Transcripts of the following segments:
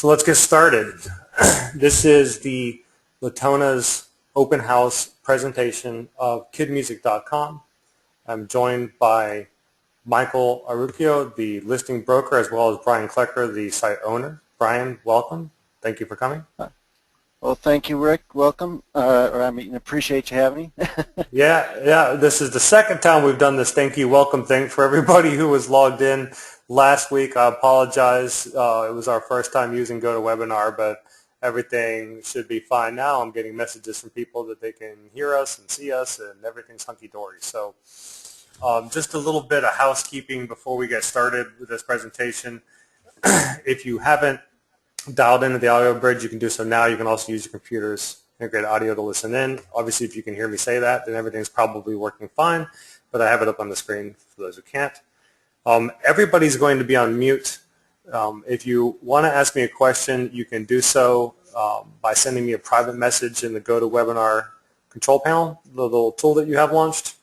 So let's get started. This is the Latona's open house presentation of kidmusic.com. I'm joined by Michael Arucchio, the listing broker, as well as Brian Klecker, the site owner. Brian, welcome. Thank you for coming. Well, thank you, Rick. Welcome. Appreciate you having me. Yeah. This is the second time we've done this thank you, welcome thing for everybody who was logged in last week. I apologize. It was our first time using GoToWebinar, but everything should be fine now. I'm getting messages from people that they can hear us and see us, and everything's hunky-dory. So just a little bit of housekeeping before we get started with this presentation. If you haven't dialed into the audio bridge, you can do so now. You can also use your computer's integrated audio to listen in. Obviously, if you can hear me say that, then everything's probably working fine, but I have it up on the screen for those who can't. Everybody's going to be on mute. If you want to ask me a question, you can do so by sending me a private message in the GoToWebinar control panel, the little tool that you have launched.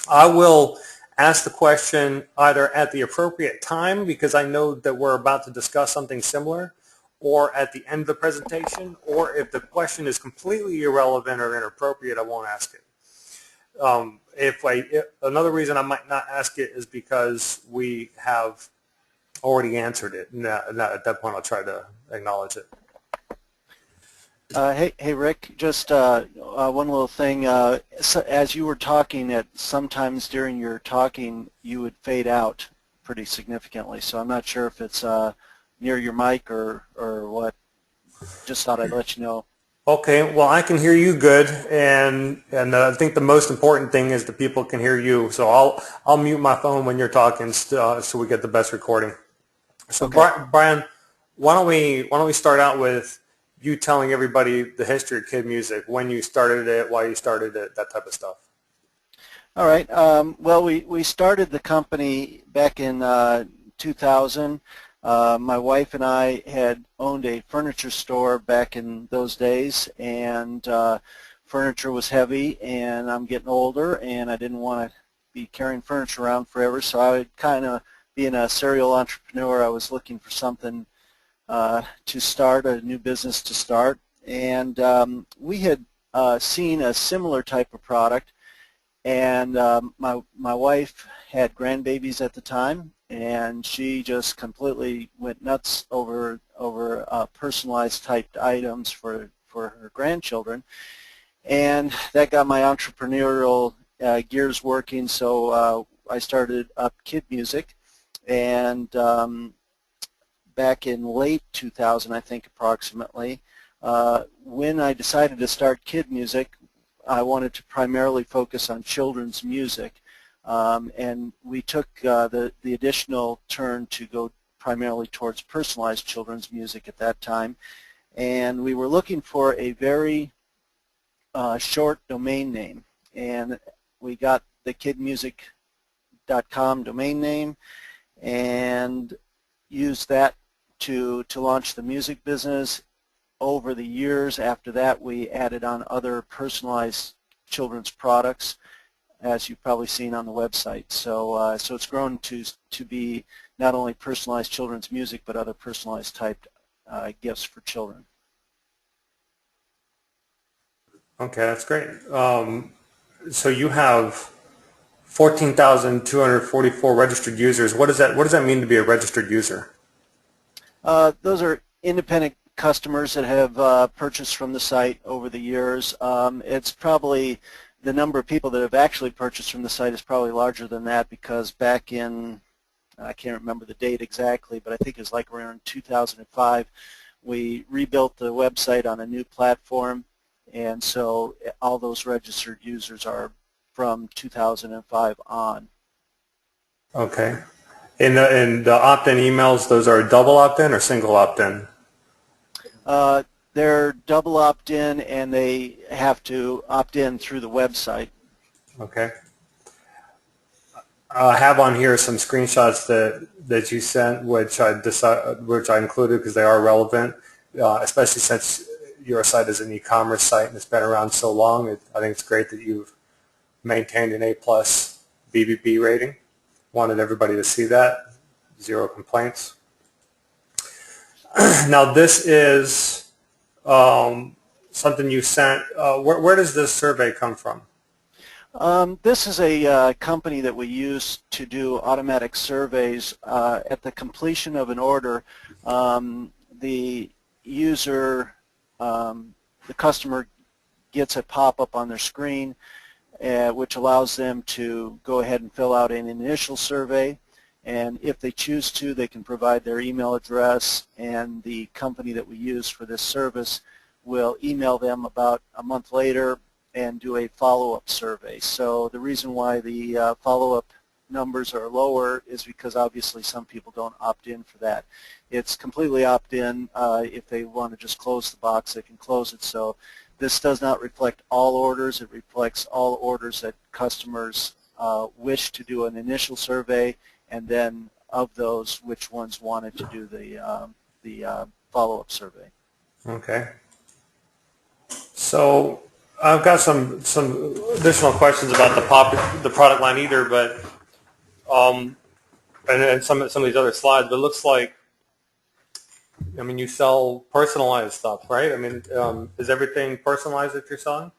I will ask the question either at the appropriate time, because I know that we're about to discuss something similar, or at the end of the presentation, or if the question is completely irrelevant or inappropriate, I won't ask it. Another reason I might not ask it is because we have already answered it, and at that point I'll try to acknowledge it. Hey, Rick, just one little thing. So as you were talking, sometimes during your talking, you would fade out pretty significantly, so I'm not sure if it's near your mic or what. Just thought I'd let you know. Okay, well, I can hear you good, and I think the most important thing is that people can hear you. So I'll mute my phone when you're talking, so we get the best recording. So okay. Brian, why don't we start out with you telling everybody the history of Kid Music, when you started it, why you started it, that type of stuff. All right. Well, we started the company back in 2000. My wife and I had owned a furniture store back in those days, and furniture was heavy, and I'm getting older, and I didn't want to be carrying furniture around forever, so I would kind of, being a serial entrepreneur, I was looking for something to start, a new business to start, and we had seen a similar type of product, and my wife had grandbabies at the time, and she just completely went nuts over personalized typed items for her grandchildren, and that got my entrepreneurial gears working. So I started up Kid Music, and back in late 2000, I think approximately, when I decided to start Kid Music, I wanted to primarily focus on children's music. And we took the additional turn to go primarily towards personalized children's music at that time. And we were looking for a very short domain name. And we got the kidmusic.com domain name and used that to launch the music business. Over the years after that, we added on other personalized children's products, as you've probably seen on the website. So so it's grown to be not only personalized children's music, but other personalized typed gifts for children. Okay, that's great. So you have 14,244 registered users. What does that mean to be a registered user? Those are independent customers that have purchased from the site over the years. It's probably, the number of people that have actually purchased from the site is probably larger than that, because back in, I can't remember the date exactly, but I think it was like around 2005, we rebuilt the website on a new platform, and so all those registered users are from 2005 on. Okay. And the opt-in emails, those are double opt-in or single opt-in? They're double opt-in, and they have to opt in through the website. Okay. I have on here some screenshots that you sent, which I included because they are relevant, especially since your site is an e-commerce site and it's been around so long. I think it's great that you've maintained an A+ BBB rating. Wanted everybody to see that. 0 complaints. Now this is something you sent. Where does this survey come from? This is a company that we use to do automatic surveys. At the completion of an order, the user, the customer gets a pop-up on their screen which allows them to go ahead and fill out an initial survey, and if they choose to, they can provide their email address, and the company that we use for this service will email them about a month later and do a follow-up survey. So the reason why the follow-up numbers are lower is because obviously some people don't opt in for that. It's completely opt-in. If they want to just close the box, they can close it. So this does not reflect all orders. It reflects all orders that customers wish to do an initial survey, and then of those, which ones wanted to do the follow-up survey. Okay. So I've got some additional questions about the product line either, but and some of these other slides. But it looks like, I mean, you sell personalized stuff, right? I mean, is everything personalized that you're selling?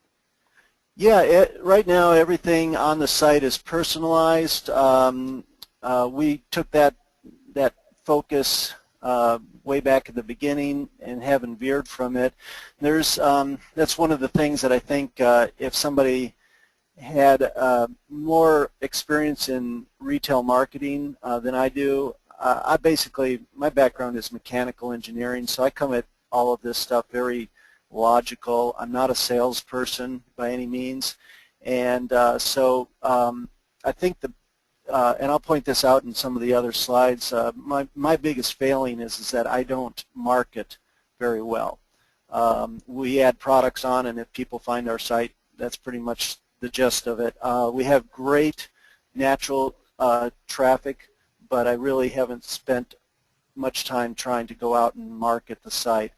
Yeah, right now everything on the site is personalized. We took that focus way back at the beginning and haven't veered from it. That's one of the things that I think if somebody had more experience in retail marketing than I do, my background is mechanical engineering, so I come at all of this stuff very logical. I'm not a salesperson by any means, and so I think and I'll point this out in some of the other slides, my biggest failing is that I don't market very well. We add products on, and if people find our site, that's pretty much the gist of it. We have great natural traffic, but I really haven't spent much time trying to go out and market the site.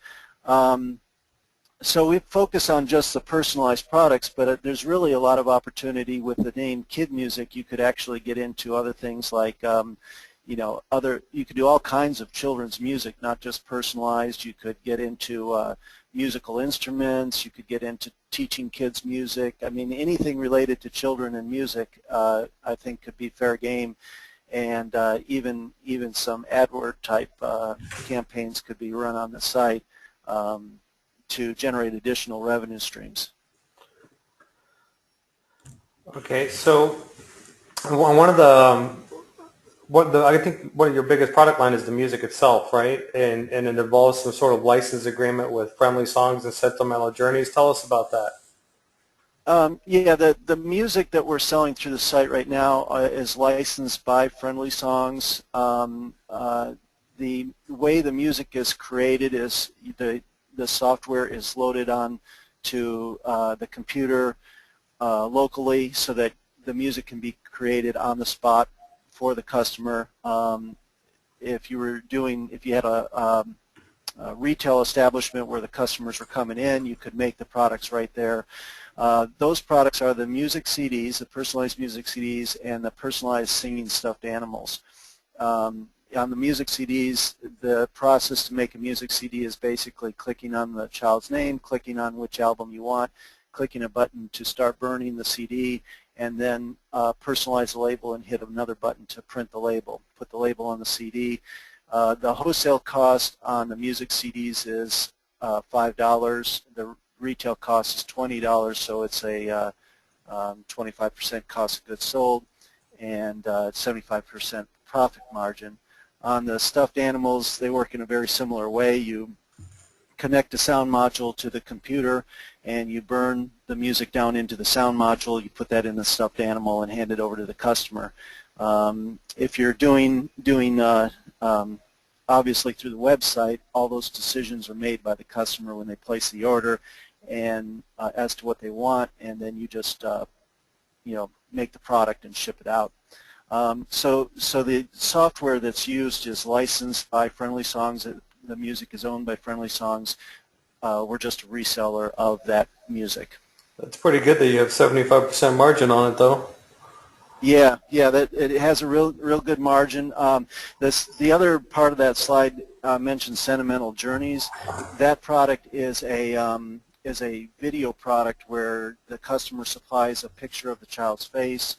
So we focus on just the personalized products, but there's really a lot of opportunity with the name Kid Music. You could actually get into other things like, you could do all kinds of children's music, not just personalized. You could get into musical instruments. You could get into teaching kids music. I mean, anything related to children and music, I think, could be fair game. And even some AdWord type campaigns could be run on the site to generate additional revenue streams. Okay, so one of I think one of your biggest product line is the music itself, right? And it involves some sort of license agreement with Friendly Songs and Sentimental Journeys. Tell us about that. Yeah, the music that we're selling through the site right now is licensed by Friendly Songs. The way the music is created is the software is loaded on to the computer locally so that the music can be created on the spot for the customer. If you had a retail establishment where the customers were coming in, you could make the products right there. Those products are the music CDs, the personalized music CDs, and the personalized singing stuffed animals. On the music CDs, the process to make a music CD is basically clicking on the child's name, clicking on which album you want, clicking a button to start burning the CD, and then personalize the label and hit another button to print the label, put the label on the CD. The wholesale cost on the music CDs is $5. The retail cost is $20, so it's a 25% cost of goods sold and 75% profit margin. On the stuffed animals, they work in a very similar way. You connect a sound module to the computer and you burn the music down into the sound module. You put that in the stuffed animal and hand it over to the customer. If you're doing obviously through the website, all those decisions are made by the customer when they place the order and as to what they want, and then you just make the product and ship it out. So the software that's used is licensed by Friendly Songs. The music is owned by Friendly Songs. We're just a reseller of that music. That's pretty good that you have 75% margin on it, though. Yeah, it has a real good margin. The other part of that slide mentioned Sentimental Journeys. That product is a video product where the customer supplies a picture of the child's face.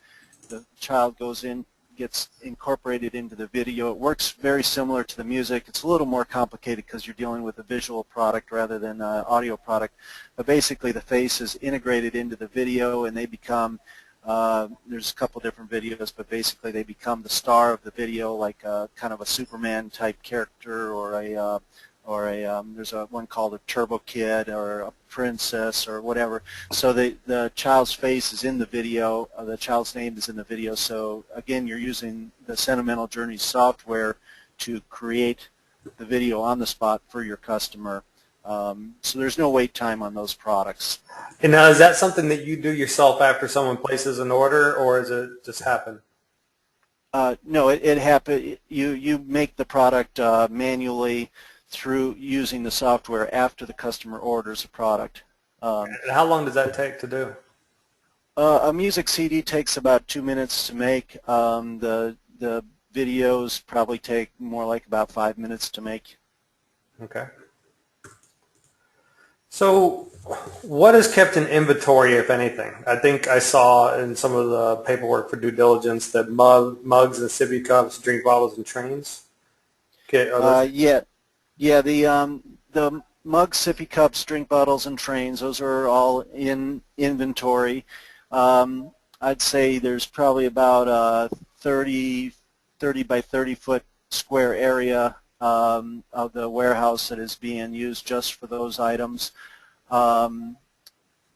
The child goes in, gets incorporated into the video. It works very similar to the music. It's a little more complicated because you're dealing with a visual product rather than an audio product. But basically the face is integrated into the video, and they become, there's a couple different videos, but basically they become the star of the video, like kind of a Superman type character, or there's one called a Turbo Kid or a princess or whatever. So the child's face is in the video, the child's name is in the video. So again, you're using the Sentimental Journeys software to create the video on the spot for your customer. So there's no wait time on those products. And now, is that something that you do yourself after someone places an order, or does it just happen? No, it happen. You make the product manually through using the software after the customer orders a product. And how long does that take to do? A music CD takes about 2 minutes to make. The videos probably take more like about 5 minutes to make. Okay. So what is kept in inventory, if anything? I think I saw in some of the paperwork for due diligence that mugs and sippy cups, drink bottles, and trains. Okay, Yeah, the mugs, sippy cups, drink bottles, and trains, those are all in inventory. I'd say there's probably about a 30 by 30 foot square area of the warehouse that is being used just for those items.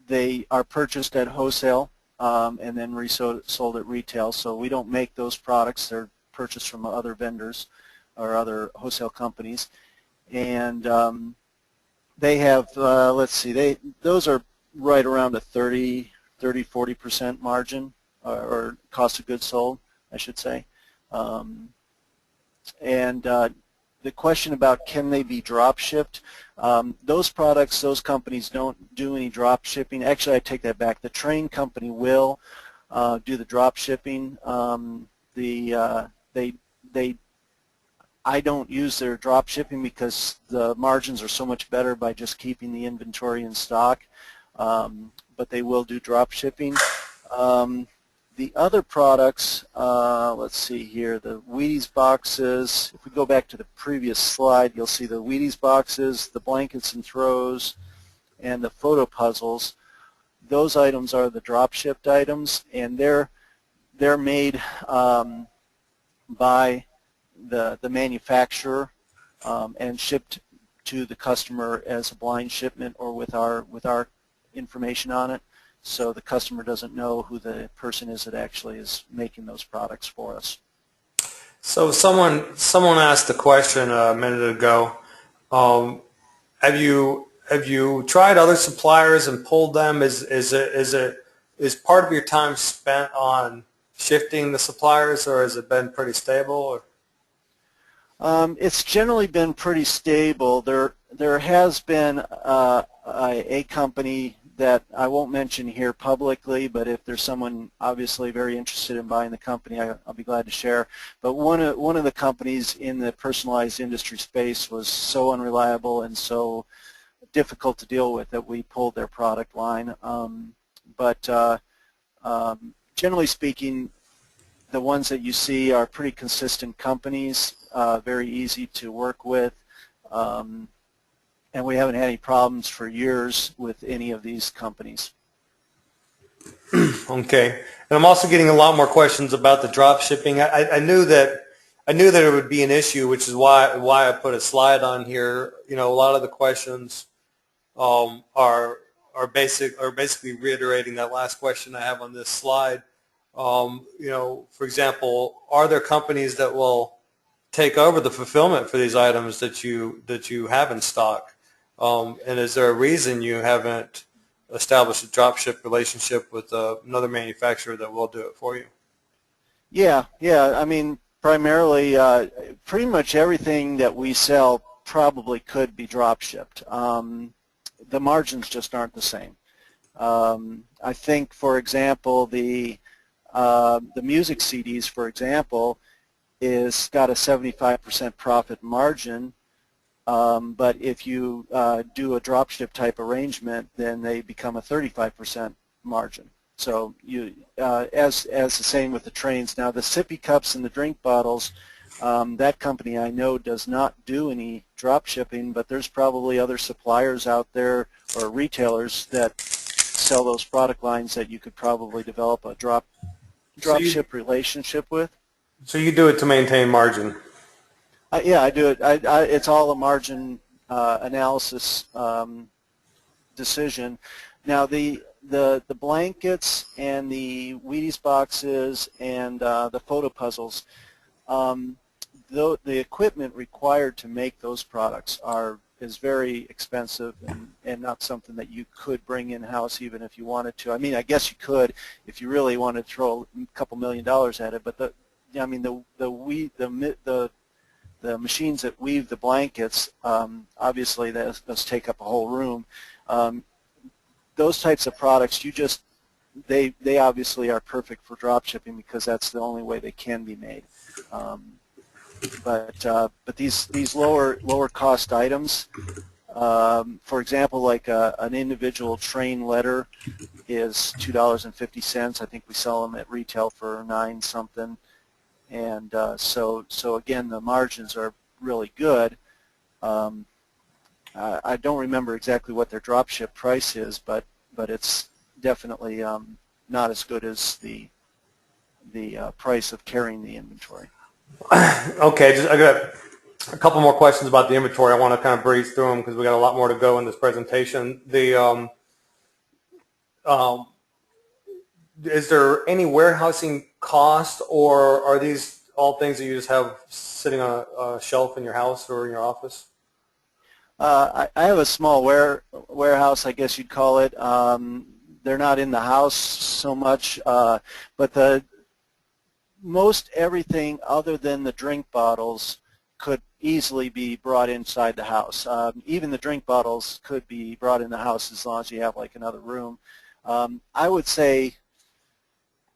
They are purchased at wholesale and then sold at retail, so we don't make those products. They're purchased from other vendors or other wholesale companies. And they have, let's see, those are right around a 40% margin, or cost of goods sold, I should say. The question about can they be drop shipped, those products, those companies don't do any drop shipping. Actually, I take that back. The train company will do the drop shipping. I don't use their drop shipping because the margins are so much better by just keeping the inventory in stock, but they will do drop shipping. The other products, let's see here, the Wheaties boxes. If we go back to the previous slide, you'll see the Wheaties boxes, the blankets and throws, and the photo puzzles. Those items are the drop shipped items, and they're made by the manufacturer and shipped to the customer as a blind shipment or with our information on it, so the customer doesn't know who the person is that actually is making those products for us. So someone asked a question a minute ago. Have you tried other suppliers and pulled them? Is part of your time spent on shifting the suppliers, or has it been pretty stable? Or? It's generally been pretty stable. There has been a company that I won't mention here publicly, but if there's someone obviously very interested in buying the company, I'll be glad to share. But one of the companies in the personalized industry space was so unreliable and so difficult to deal with that we pulled their product line. Generally speaking, the ones that you see are pretty consistent companies, very easy to work with, and we haven't had any problems for years with any of these companies. Okay, and I'm also getting a lot more questions about the drop shipping. I knew that it would be an issue, which is why I put a slide on here. You know, a lot of the questions are basically reiterating that last question I have on this slide. You know, for example, are there companies that will take over the fulfillment for these items that you have in stock? And is there a reason you haven't established a drop ship relationship with another manufacturer that will do it for you? Yeah. I mean, primarily, pretty much everything that we sell probably could be drop shipped. The margins just aren't the same. I think, for example, the music CDs, for example, is got a 75% profit margin, But if you do a drop ship type arrangement, then they become a 35% margin. So you, as the same with the trains. Now the sippy cups and the drink bottles, that company I know does not do any drop shipping, but there's probably other suppliers out there or retailers that sell those product lines that you could probably develop a drop So you ship relationship with. so you do it to maintain margin. Yeah, I do it. It's all a margin analysis decision. Now the blankets and the Wheaties boxes and the photo puzzles, though the equipment required to make those products is very expensive and not something that you could bring in-house even if you wanted to. I mean, I guess you could if you really wanted to throw a couple $1,000,000 at it, but the machines that weave the blankets, obviously those take up a whole room. Those types of products, they obviously are perfect for drop shipping because that's the only way they can be made. But these lower cost items, for example, like an individual train letter is $2.50. I think we sell them at retail for 9 something, and so again the margins are really good. I don't remember exactly what their drop ship price is, but it's definitely not as good as the price of carrying the inventory. Okay, I got a couple more questions about the inventory. I want to kind of breeze through them because we got a lot more to go in this presentation. Is there any warehousing cost, or are these all things that you just have sitting on a shelf in your house or in your office? I have a small warehouse, I guess you'd call it. They're not in the house so much, but most everything other than the drink bottles could easily be brought inside the house. Even the drink bottles could be brought in the house as long as you have like another room. I would say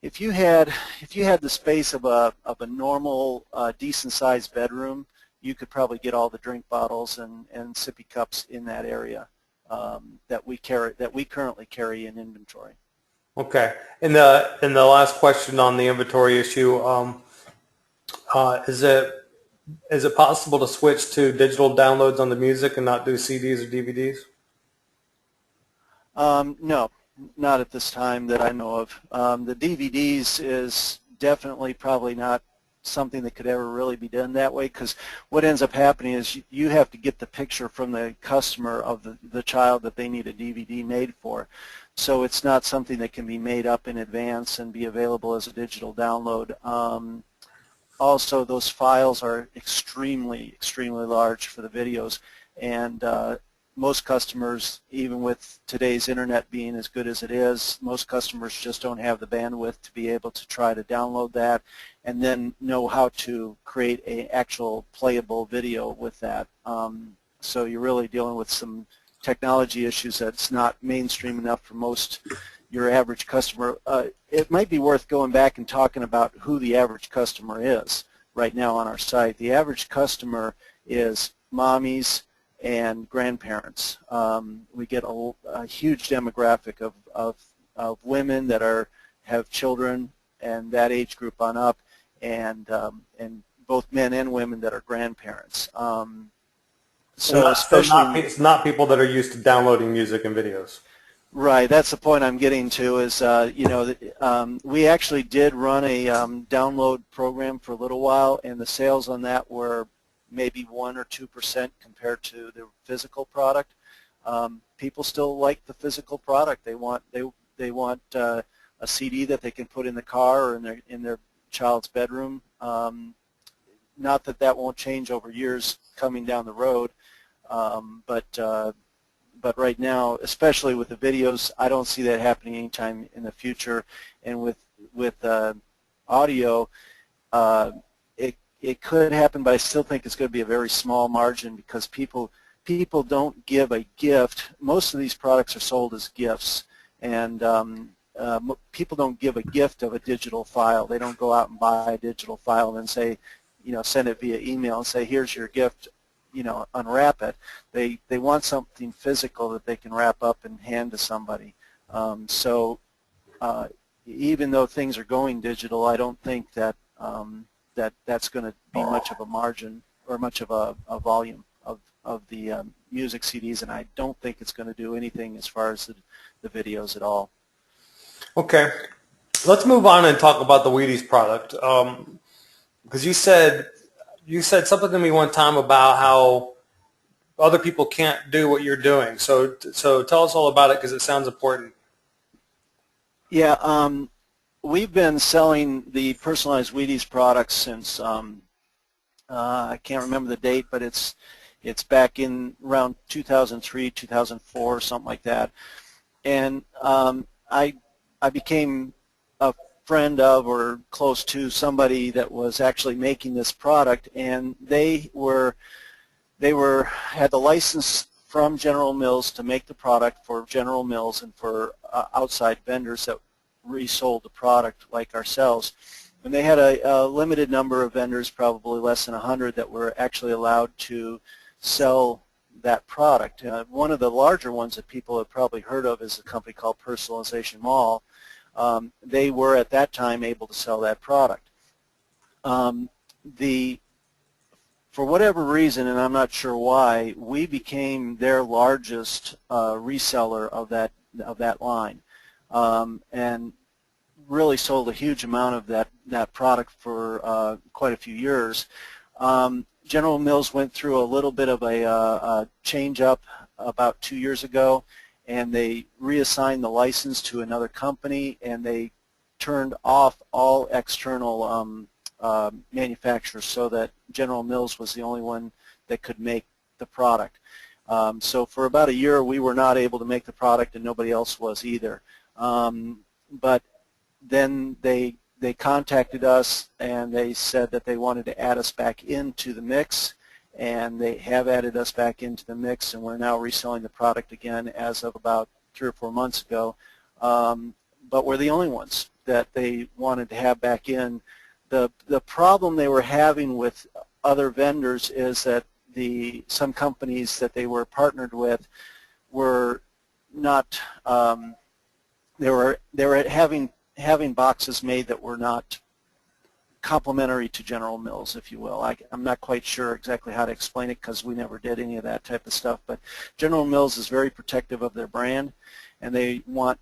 if you had the space of a normal decent sized bedroom, you could probably get all the drink bottles and sippy cups in that area that we currently carry in inventory. Okay. And the last question on the inventory issue, is it possible to switch to digital downloads on the music and not do CDs or DVDs? No, not at this time that I know of. The DVDs is definitely probably not something that could ever really be done that way, because what ends up happening is you have to get the picture from the customer of the child that they need a DVD made for. So it's not something that can be made up in advance and be available as a digital download. Also, those files are extremely large for the videos, and most customers, even with today's internet being as good as it is, most customers just don't have the bandwidth to be able to try to download that and then know how to create an actual playable video with that. So you're really dealing with some technology issues that's not mainstream enough for your average customer. It might be worth going back and talking about who the average customer is right now on our site. The average customer is mommies and grandparents. We get a huge demographic of women that have children and that age group on up, and both men and women that are grandparents. So it's not people that are used to downloading music and videos. Right, that's the point I'm getting to. Is we actually did run a download program for a little while, and the sales on that were maybe 1 or 2% compared to the physical product. People still like the physical product. They want a CD that they can put in the car or in their child's bedroom. Not that won't change over years coming down the road, but right now, especially with the videos, I don't see that happening anytime in the future. And with audio, it could happen, but I still think it's going to be a very small margin because people don't give a gift. Most of these products are sold as gifts, and people don't give a gift of a digital file. They don't go out and buy a digital file and say, send it via email and say, here's your gift unwrap it. They want something physical that they can wrap up and hand to somebody. So even though things are going digital, I don't think that that's going to be much of a margin or much of a volume of the music CDs, and I don't think it's going to do anything as far as the videos at all. Okay, let's move on and talk about the Wheaties product. Because you said something to me one time about how other people can't do what you're doing. So tell us all about it because it sounds important. Yeah, we've been selling the personalized Wheaties products since I can't remember the date, but it's back in around 2003, 2004, something like that. And I became a friend of or close to somebody that was actually making this product, and they had the license from General Mills to make the product for General Mills and for outside vendors that resold the product like ourselves. And they had a limited number of vendors, probably less than 100, that were actually allowed to sell that product. One of the larger ones that people have probably heard of is a company called Personalization Mall. They were at that time able to sell that product. For whatever reason, and I'm not sure why, we became their largest reseller of that line, and really sold a huge amount of that product for quite a few years. General Mills went through a little bit of a change-up about 2 years ago, and they reassigned the license to another company, and they turned off all external manufacturers so that General Mills was the only one that could make the product. So for about a year we were not able to make the product, and nobody else was either. But then they contacted us and they said that they wanted to add us back into the mix, and they have added us back into the mix, and we're now reselling the product again as of about 3 or 4 months ago. But we're the only ones that they wanted to have back in. The problem they were having with other vendors is that some companies that they were partnered with were not they were having boxes made that were not complementary to General Mills, if you will. I'm not quite sure exactly how to explain it because we never did any of that type of stuff, but General Mills is very protective of their brand, and they want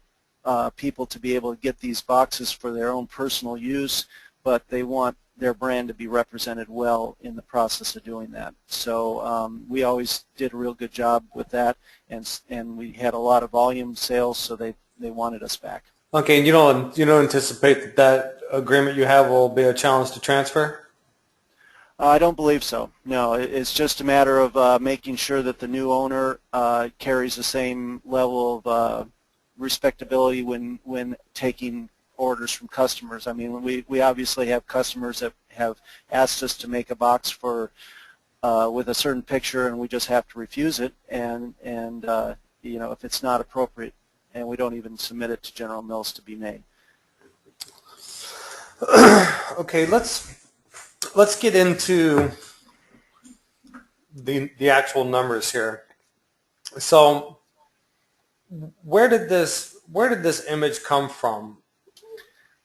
people to be able to get these boxes for their own personal use, but they want their brand to be represented well in the process of doing that. So we always did a real good job with that, and we had a lot of volume sales, so they wanted us back. Okay, and you don't anticipate that agreement you have will be a challenge to transfer? I don't believe so. No, it's just a matter of making sure that the new owner carries the same level of respectability when taking orders from customers. I mean, we obviously have customers that have asked us to make a box for with a certain picture, and we just have to refuse it, and if it's not appropriate, and we don't even submit it to General Mills to be made. Okay, let's get into the actual numbers here. So, where did this image come from?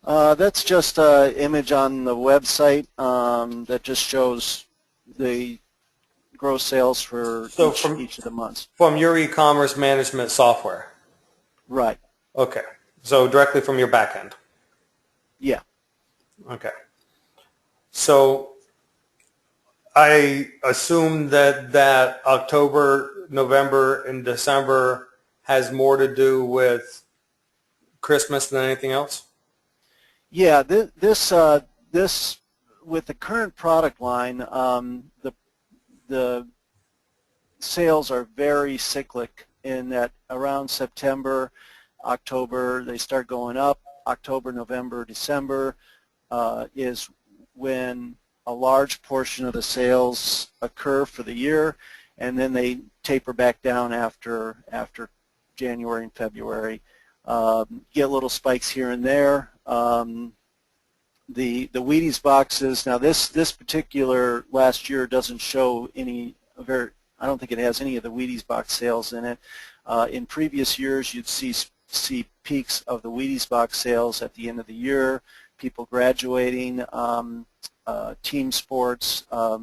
That's just an image on the website that just shows the gross sales for each of the months. From your e-commerce management software? Right. Okay. So directly from your back end? Yeah. Okay. So I assume that October, November, and December has more to do with Christmas than anything else? Yeah, this with the current product line, the sales are very cyclic in that around September, October, they start going up. October, November, December is when a large portion of the sales occur for the year, and then they taper back down after January and February. Get little spikes here and there. The Wheaties boxes, now this particular last year doesn't show any I don't think it has any of the Wheaties box sales in it. In previous years, you'd see peaks of the Wheaties box sales at the end of the year, people graduating, team sports, at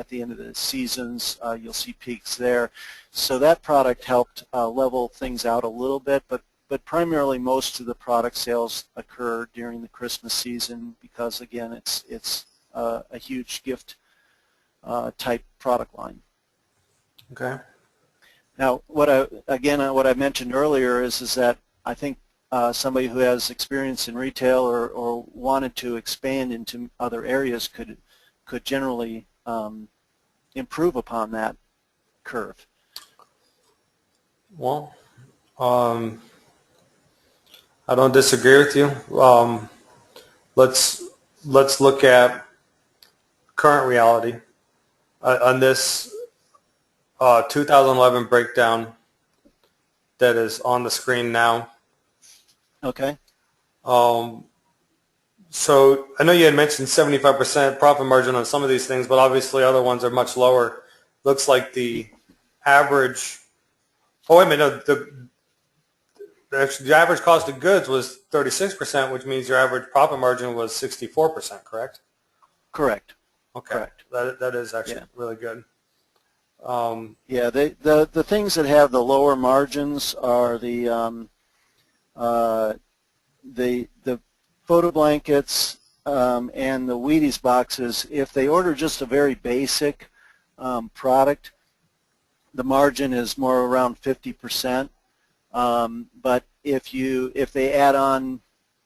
the end of the seasons, you'll see peaks there. So that product helped level things out a little bit, but primarily most of the product sales occur during the Christmas season because, again, it's a huge gift type product line. Okay. Now, what I mentioned earlier is that I think somebody who has experience in retail or wanted to expand into other areas could generally improve upon that curve. Well, I don't disagree with you. Let's look at current reality on this 2011 breakdown that is on the screen now. Okay. So I know you had mentioned 75% profit margin on some of these things, but obviously other ones are much lower. Looks like the average. Oh wait a minute, no, the average cost of goods was 36%, which means your average profit margin was 64%. Correct? Correct. Okay. Correct. That is actually really good. Yeah, the things that have the lower margins are the photo blankets and the Wheaties boxes. If they order just a very basic product, the margin is more around 50%. But if they add on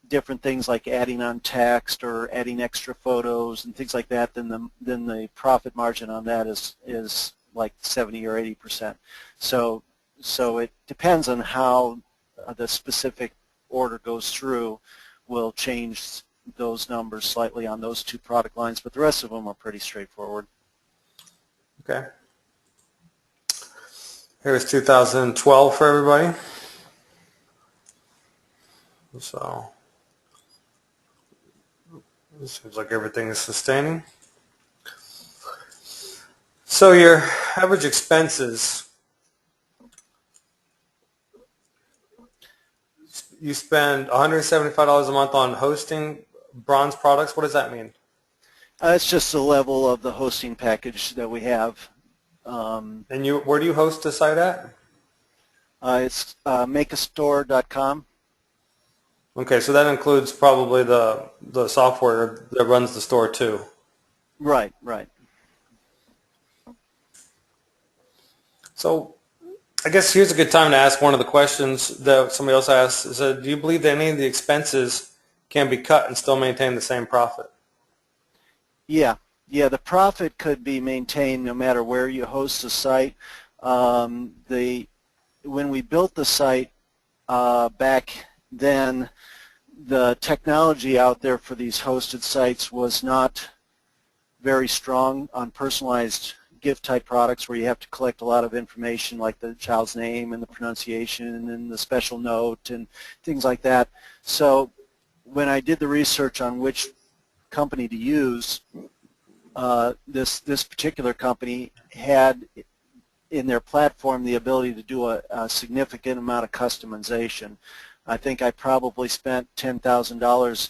different things like adding on text or adding extra photos and things like that, then the profit margin on that is like 70 or 80%. So it depends on how the specific order goes through. Will change those numbers slightly on those two product lines, but the rest of them are pretty straightforward. Okay. Here's 2012 for everybody. So it seems like everything is sustaining. So your average expenses, you spend $175 a month on hosting bronze products. What does that mean? It's just the level of the hosting package that we have. And where do you host the site at? It's makeastore.com. Okay, so that includes probably the software that runs the store too. Right. So I guess here's a good time to ask one of the questions that somebody else asked. Is do you believe that any of the expenses can be cut and still maintain the same profit? Yeah, the profit could be maintained no matter where you host the site. When we built the site back then, the technology out there for these hosted sites was not very strong on personalized gift type products where you have to collect a lot of information like the child's name and the pronunciation and the special note and things like that. So when I did the research on which company to use, this particular company had in their platform the ability to do a significant amount of customization. I think I probably spent $10,000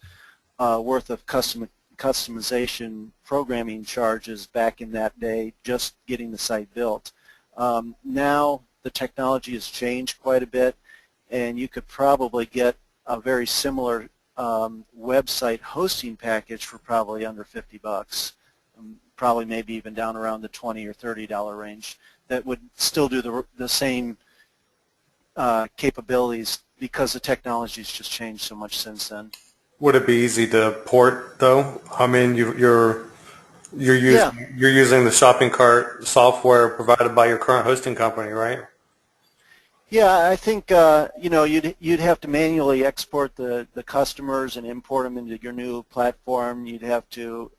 worth of customization programming charges back in that day just getting the site built. Now the technology has changed quite a bit, and you could probably get a very similar website hosting package for probably under $50, probably maybe even down around the $20 or $30 range. That would still do the same capabilities because the technology has just changed so much since then. Would it be easy to port though? I mean, you're using the shopping cart software provided by your current hosting company, right? Yeah, I think you'd have to manually export the customers and import them into your new platform. You'd have to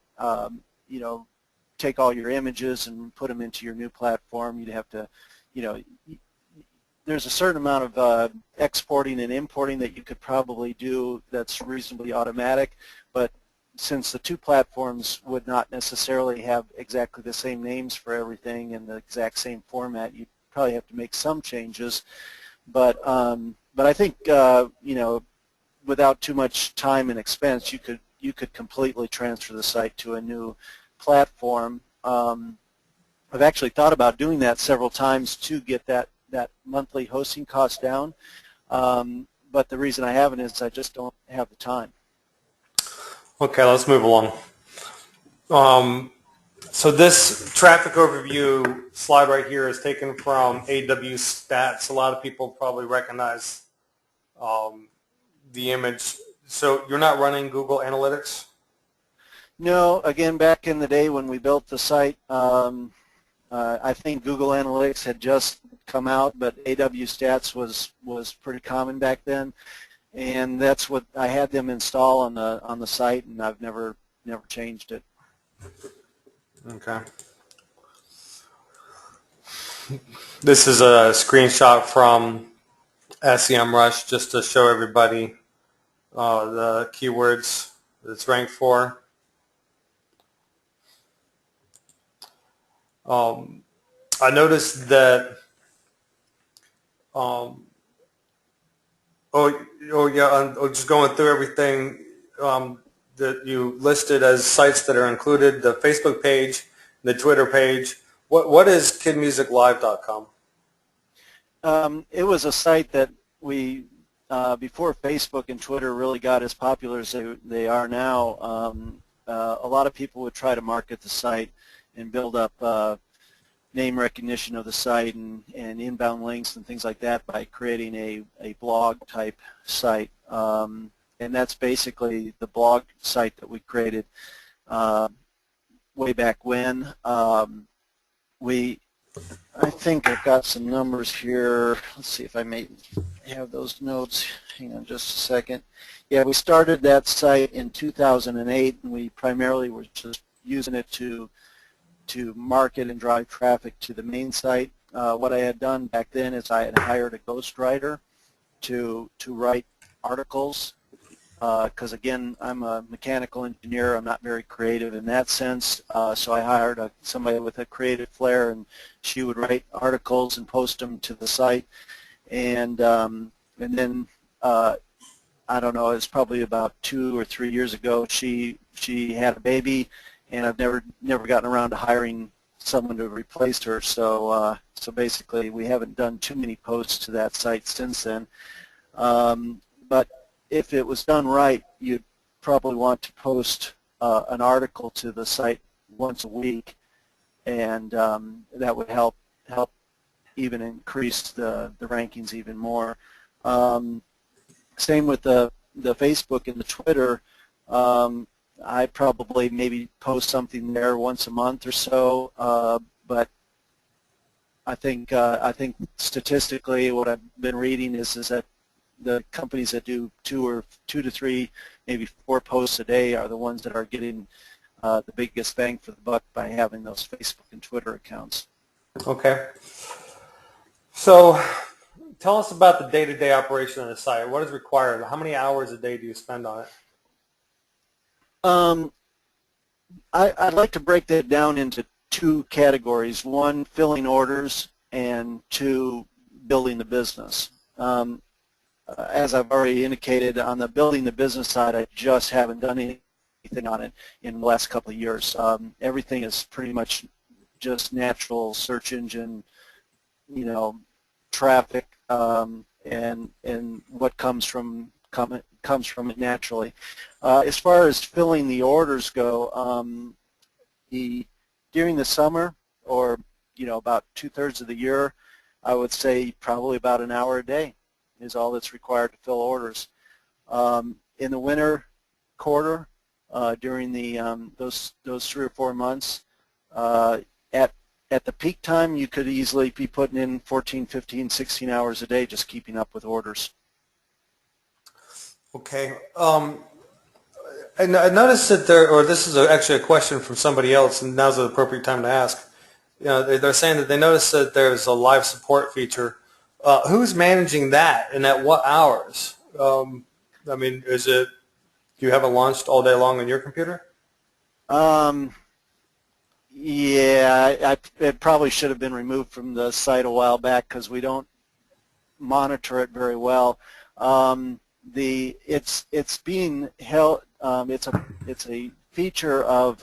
take all your images and put them into your new platform. You'd have to, there's a certain amount of exporting and importing that you could probably do that's reasonably automatic, but since the two platforms would not necessarily have exactly the same names for everything and the exact same format, you probably have to make some changes. But I think without too much time and expense, you could completely transfer the site to a new platform. I've actually thought about doing that several times to get that monthly hosting cost down. But the reason I haven't is I just don't have the time. Okay, let's move along. So this traffic overview slide right here is taken from AW Stats. A lot of people probably recognize the image. So you're not running Google Analytics? No, again, back in the day when we built the site, I think Google Analytics had just come out, but AW Stats was pretty common back then, and that's what I had them install on the site, and I've never changed it. Okay. This is a screenshot from SEMrush just to show everybody the keywords that it's ranked for. I noticed that just going through everything that you listed as sites that are included, the Facebook page, the Twitter page. What is kidmusiclive.com? It was a site that we, before Facebook and Twitter really got as popular as they are now, a lot of people would try to market the site and build up name recognition of the site and inbound links and things like that by creating a blog type site. And that's basically the blog site that we created way back when. I think I've got some numbers here. Let's see if I may have those notes. Hang on just a second. Yeah, we started that site in 2008, and we primarily were just using it to market and drive traffic to the main site. What I had done back then is I had hired a ghostwriter to write articles because, again, I'm a mechanical engineer. I'm not very creative in that sense. So I hired somebody with a creative flair, and she would write articles and post them to the site. And then I don't know, it's probably about 2 or 3 years ago, she had a baby, and I've never gotten around to hiring someone to replace her. So basically, we haven't done too many posts to that site since then. But if it was done right, you'd probably want to post an article to the site once a week, and that would help even increase the rankings even more. Same with the Facebook and the Twitter. I probably maybe post something there once a month or so, but I think statistically, what I've been reading is that the companies that do 2 to 3, maybe 4 posts a day are the ones that are getting the biggest bang for the buck by having those Facebook and Twitter accounts. Okay. So tell us about the day-to-day operation of the site. What is required? How many hours a day do you spend on it? I'd like to break that down into 2 categories. 1, filling orders, and 2, building the business. As I've already indicated, on the building the business side, I just haven't done anything on it in the last couple of years. Everything is pretty much just natural search engine, traffic, and what comes from it naturally. As far as filling the orders go, during the summer, or about 2/3 of the year, I would say probably about an hour a day is all that's required to fill orders. In the winter quarter, during the those 3 or 4 months, at the peak time, you could easily be putting in 14, 15, 16 hours a day just keeping up with orders. Okay. And I noticed that this is actually a question from somebody else, and now's the appropriate time to ask. They're saying that they noticed that there's a live support feature. Who's managing that, and at what hours? Is it Do you have it launched all day long on your computer? Um, yeah, it probably should have been removed from the site a while back because we don't monitor it very well. It's being held. It's a feature of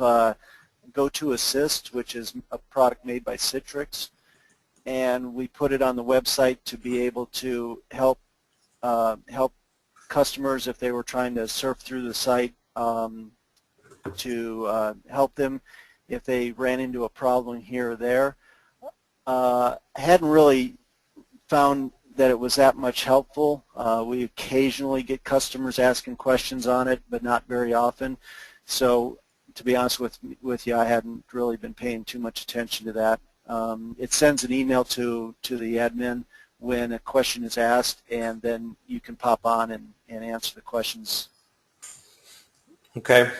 GoToAssist, which is a product made by Citrix, and we put it on the website to be able to help customers if they were trying to surf through the site, to help them if they ran into a problem here or there. I hadn't really found that it was that much helpful. We occasionally get customers asking questions on it, but not very often. So to be honest with you, I hadn't really been paying too much attention to that. It sends an email to the admin when a question is asked, and then you can pop on and answer the questions. Okay.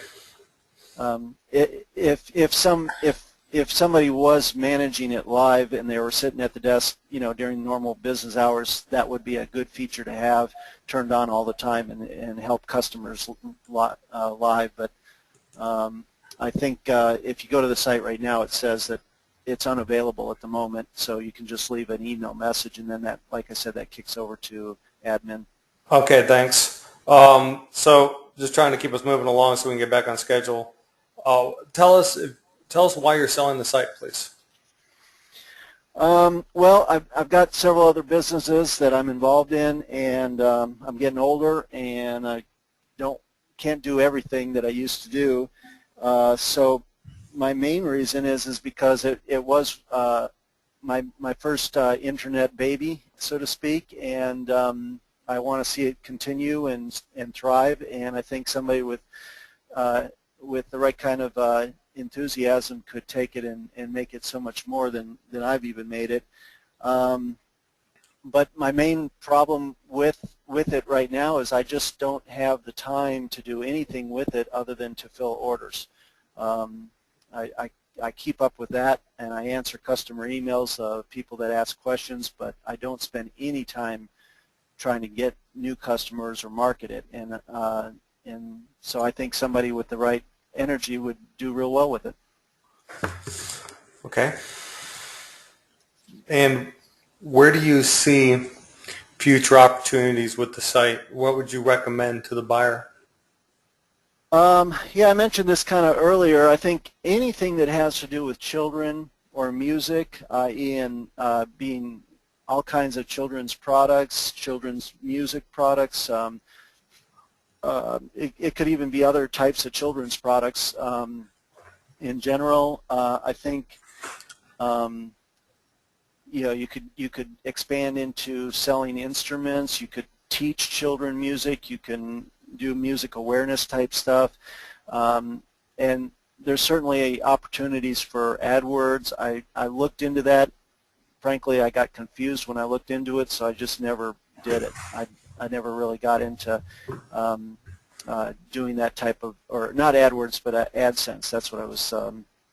If somebody was managing it live and they were sitting at the desk, during normal business hours, that would be a good feature to have turned on all the time and help customers live. But I think if you go to the site right now, it says that it's unavailable at the moment, so you can just leave an email message, and then that, like I said, that kicks over to admin. Okay, thanks. So just trying to keep us moving along so we can get back on schedule. Tell us why you're selling the site, please. Well, I've got several other businesses that I'm involved in, and I'm getting older, and I can't do everything that I used to do. So my main reason is because it was my first internet baby, so to speak, and I want to see it continue and thrive. And I think somebody with the right kind of enthusiasm could take it and make it so much more than I've even made it. But my main problem with it right now is I just don't have the time to do anything with it other than to fill orders. I keep up with that, and I answer customer emails of people that ask questions, but I don't spend any time trying to get new customers or market it. And so I think somebody with the right energy would do real well with it. Okay. And where do you see future opportunities with the site? What would you recommend to the buyer? Yeah, I mentioned this kind of earlier. I think anything that has to do with children or music, in being all kinds of children's products, children's music products, it could even be other types of children's products. In general, I think you could expand into selling instruments. You could teach children music. You can do music awareness type stuff, and there's certainly opportunities for AdWords. I looked into that. Frankly, I got confused when I looked into it, so I just never did it. I never really got into doing that type of, or not AdWords, but AdSense. That's what I was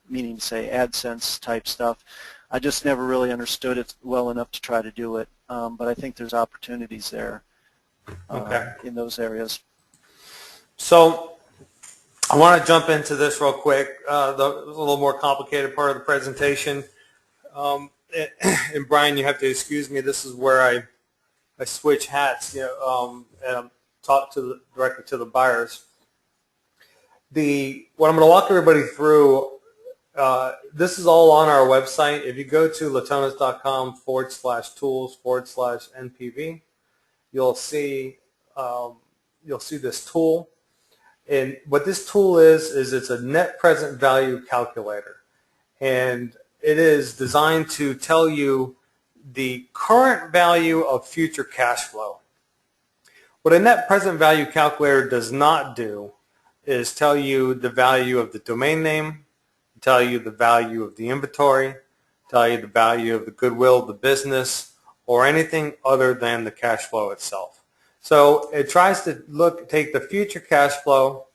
meaning to say, AdSense type stuff. I just never really understood it well enough to try to do it, but I think there's opportunities there in those areas. So I want to jump into this real quick, a little more complicated part of the presentation. And Brian, you have to excuse me. This is where I switch hats, and I'm talk directly to the buyers. What I'm going to walk everybody through, this is all on our website. If you go to latonas.com/tools/NPV, you'll see this tool. And what this tool is it's a net present value calculator. And it is designed to tell you the current value of future cash flow. What a net present value calculator does not do is tell you the value of the domain name, tell you the value of the inventory, tell you the value of the goodwill of the business, or anything other than the cash flow itself. So it tries to take the future cash flow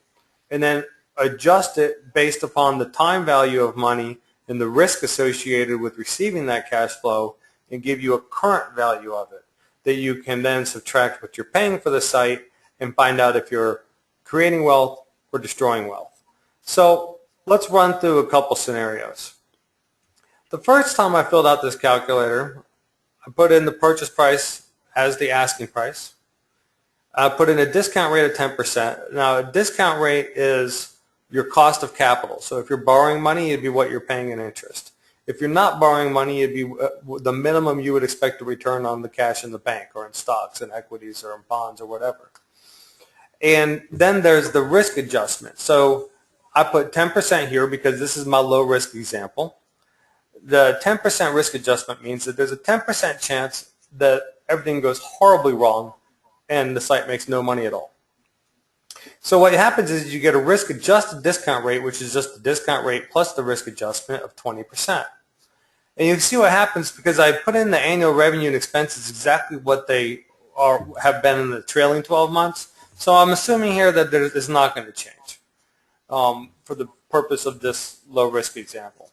and then adjust it based upon the time value of money and the risk associated with receiving that cash flow, and give you a current value of it that you can then subtract what you're paying for the site and find out if you're creating wealth or destroying wealth. So let's run through a couple scenarios. The first time I filled out this calculator, I put in the purchase price as the asking price. I put in a discount rate of 10%. Now, a discount rate is your cost of capital. So if you're borrowing money, it'd be what you're paying in interest. If you're not borrowing money, it'd be the minimum you would expect to return on the cash in the bank or in stocks and equities or in bonds or whatever. And then there's the risk adjustment. So I put 10% here because this is my low risk example. The 10% risk adjustment means that there's a 10% chance that everything goes horribly wrong and the site makes no money at all. So what happens is you get a risk-adjusted discount rate, which is just the discount rate plus the risk adjustment of 20%. And you can see what happens because I put in the annual revenue and expenses exactly what they have been in the trailing 12 months. So I'm assuming here that it's not going to change for the purpose of this low-risk example.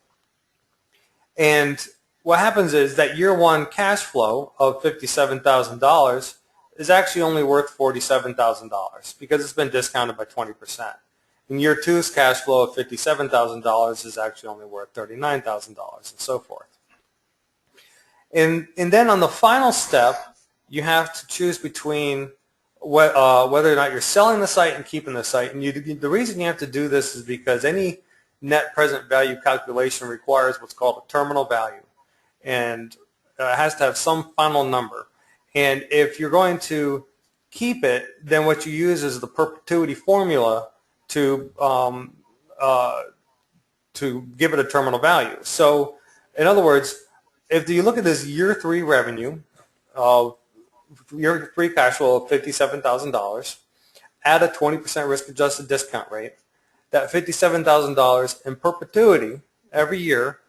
And what happens is that year one cash flow of $57,000 is actually only worth $47,000 because it's been discounted by 20%. And year two's cash flow of $57,000 is actually only worth $39,000 and so forth. And then on the final step, you have to choose between whether or not you're selling the site and keeping the site. And the reason you have to do this is because any net present value calculation requires what's called a terminal value. And it has to have some final number. And if you're going to keep it, then what you use is the perpetuity formula to give it a terminal value. So in other words, if you look at this year three revenue of year three cash flow of $57,000, add a 20% risk adjusted discount rate, that $57,000 in perpetuity every year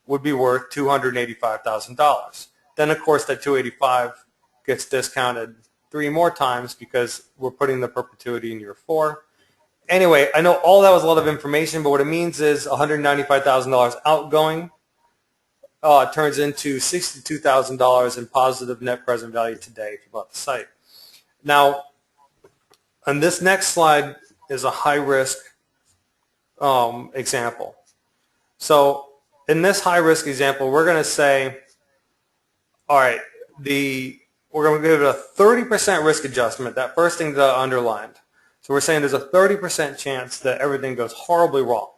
would be worth $285,000. Then of course that 285 gets discounted 3 more times because we're putting the perpetuity in year 4. Anyway, I know all that was a lot of information, but what it means is $195,000 outgoing turns into $62,000 in positive net present value today if you bought the site. Now, on this next slide is a high-risk example. So in this high-risk example, we're going to say, all right, we're going to give it a 30% risk adjustment, that first thing that I underlined. So we're saying there's a 30% chance that everything goes horribly wrong.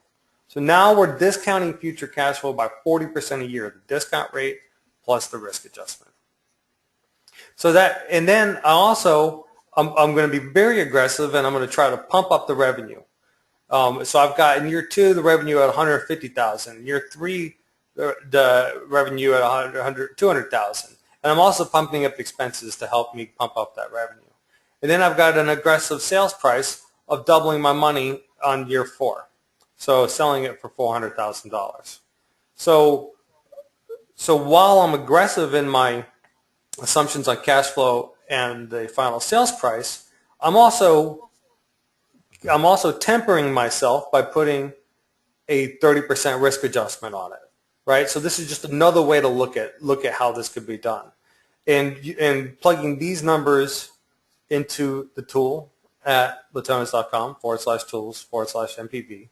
So now we're discounting future cash flow by 40% a year, the discount rate plus the risk adjustment. So that, and then I'm going to be very aggressive and I'm going to try to pump up the revenue. So I've got in year 2 the revenue at $150,000, year 3 the revenue at $200,000. And I'm also pumping up expenses to help me pump up that revenue. And then I've got an aggressive sales price of doubling my money on year 4. So selling it for $400,000. So while I'm aggressive in my assumptions on cash flow and the final sales price, I'm also tempering myself by putting a 30% risk adjustment on it. Right? So this is just another way to look at how this could be done. And plugging these numbers into the tool at latonas.com/tools/MPV,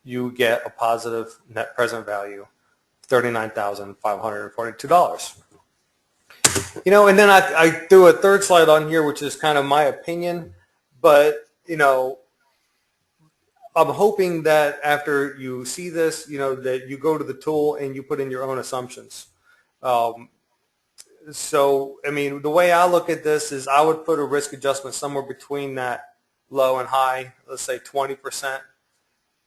you get a positive net present value, $39,542. You know, and then I threw a third slide on here, which is kind of my opinion, but, you know, I'm hoping that after you see this, you know, that you go to the tool and you put in your own assumptions. So, I mean, the way I look at this is I would put a risk adjustment somewhere between that low and high, let's say 20%,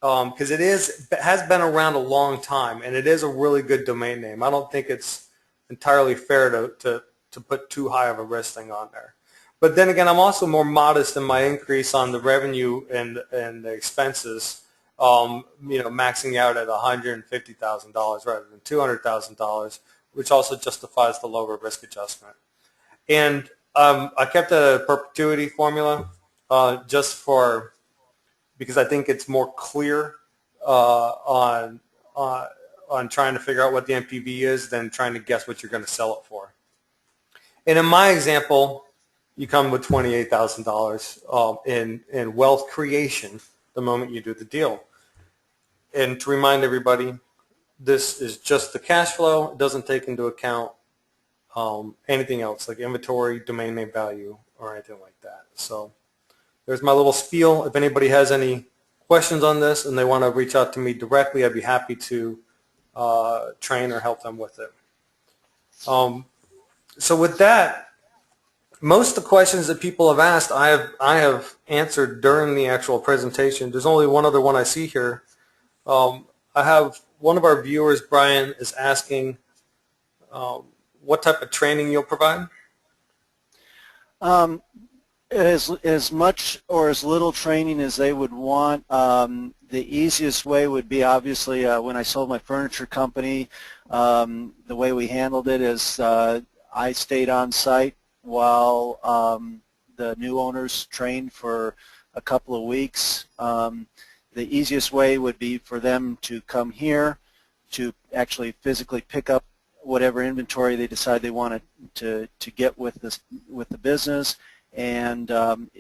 because it has been around a long time, and it is a really good domain name. I don't think it's entirely fair to put too high of a risk thing on there. But then again, I'm also more modest in my increase on the revenue and the expenses, you know, maxing out at $150,000 rather than $200,000, which also justifies the lower risk adjustment. And I kept a perpetuity formula because I think it's more clear on trying to figure out what the NPV is than trying to guess what you're going to sell it for. And in my example, you come with $28,000 in wealth creation the moment you do the deal. And to remind everybody, this is just the cash flow. It doesn't take into account anything else like inventory, domain name value, or anything like that. So there's my little spiel. If anybody has any questions on this and they want to reach out to me directly, I'd be happy to train or help them with it. So with that, most of the questions that people have asked, I have answered during the actual presentation. There's only one other one I see here. I have one of our viewers, Brian, is asking what type of training you'll provide. As much or as little training as they would want. The easiest way would be obviously when I sold my furniture company, the way we handled it is I stayed on site while the new owners trained for a couple of weeks. The easiest way would be for them to come here to actually physically pick up whatever inventory they decide they wanted to get with the business, and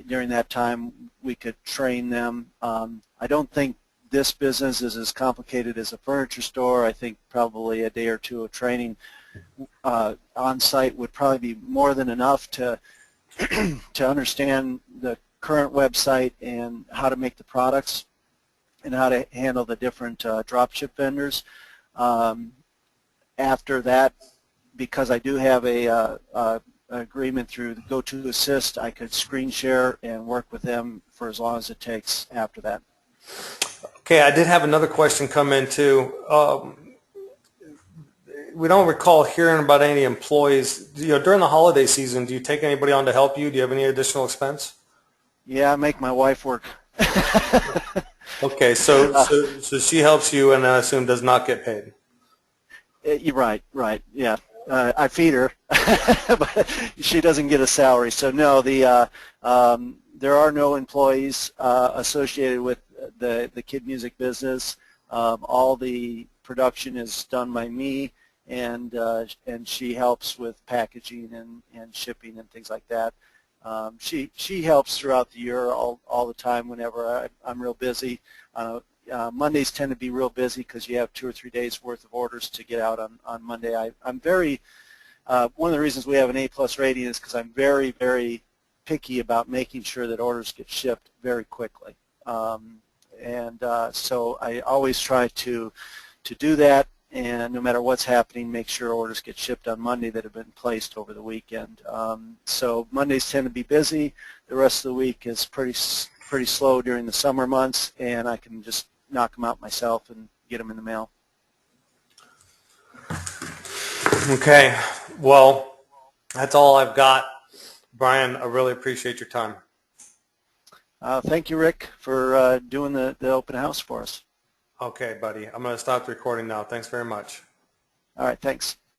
during that time we could train them. I don't think this business is as complicated as a furniture store. I think probably a day or two of training on site would probably be more than enough to to understand the current website and how to make the products and how to handle the different dropship vendors. After that, because I do have a agreement through the GoToAssist, I could screen share and work with them for as long as it takes after that. Okay, I did have another question come in too. We don't recall hearing about any employees. During the holiday season, do you take anybody on to help you? Do you have any additional expense? Yeah, I make my wife work. Okay, so she helps you, and I assume does not get paid. You're right, yeah. I feed her, but she doesn't get a salary. So no, there are no employees associated with the kid music business. All the production is done by me, and she helps with packaging and shipping and things like that. She helps throughout the year all the time whenever I'm real busy. Mondays tend to be real busy because you have 2 or 3 days worth of orders to get out on Monday. I'm very one of the reasons we have an A+ rating is because I'm very, very picky about making sure that orders get shipped very quickly. So I always try to do that, and no matter what's happening, make sure orders get shipped on Monday that have been placed over the weekend. So Mondays tend to be busy. The rest of the week is pretty slow during the summer months, and I can just knock them out myself and get them in the mail. Okay, well, that's all I've got. Brian, I really appreciate your time. Thank you, Rick, for doing the open house for us. Okay, buddy. I'm going to stop the recording now. Thanks very much. All right, thanks.